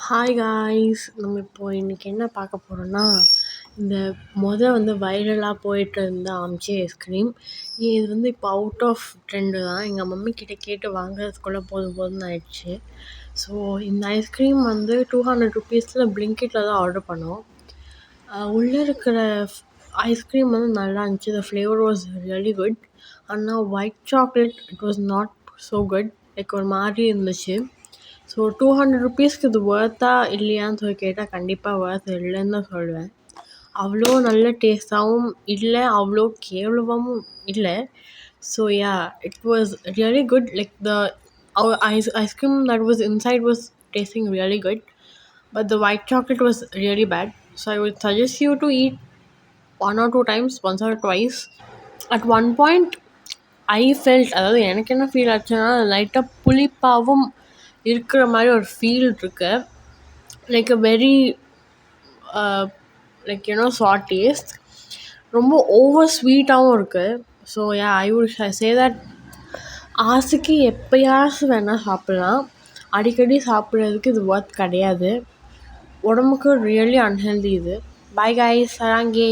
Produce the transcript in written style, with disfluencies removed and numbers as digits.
Hi guys, நம்ம இன்னைக்கு என்ன பார்க்க போகிறோன்னா, இந்த வைரலாக போயிட்டு இருந்த ஆம்ச்சி ஐஸ்கிரீம். இது இப்போ அவுட் ஆஃப் ட்ரெண்டு தான். எங்கள் மம்மி கிட்ட கேட்டு வாங்குறதுக்குள்ளே போதும் போதும்னு ஆயிடுச்சு. ஸோ இந்த ஐஸ்கிரீம் 200 ருபீஸில் பிளிங்கிட்டில் தான் ஆர்டர் பண்ணோம். உள்ளே இருக்கிற ஐஸ்கிரீம் நல்லா இருந்துச்சு. The flavour was really good. ஆனால் white chocolate it was not so good. ஒரு மாதிரி இருந்துச்சு. ஸோ 200 ருபீஸ்க்கு இது ஒர்த்தா இல்லையான்னு கேட்டால் கண்டிப்பாக ஒர்த் இல்லைன்னு தான் சொல்லுவேன். அவ்வளோ நல்ல டேஸ்ட்டாகவும் இல்லை, அவ்வளோ கேவலமாகவும் இல்லை. So it was really good. The ice cream that was inside was tasting really good, but the white chocolate was really bad. So I would suggest you to eat one or two times, once or twice. At one point I felt, அதாவது எனக்கு என்ன feel ஆச்சுன்னா, லைட்டாக புளிப்பாகவும் இருக்கிற மாதிரி ஒரு feel இருக்கு. A very sir taste. ரொம்ப ஓவர் ஸ்வீட்டாகவும் இருக்குது. So I would say that ஆசைக்கு எப்போயாச்சும் வேணால் சாப்பிட்லாம். அடிக்கடி சாப்பிட்றதுக்கு இது ஒர்த் கிடையாது. உடம்புக்கு ரியலி அன்ஹெல்தி இது. Bye guys, சராங்கே.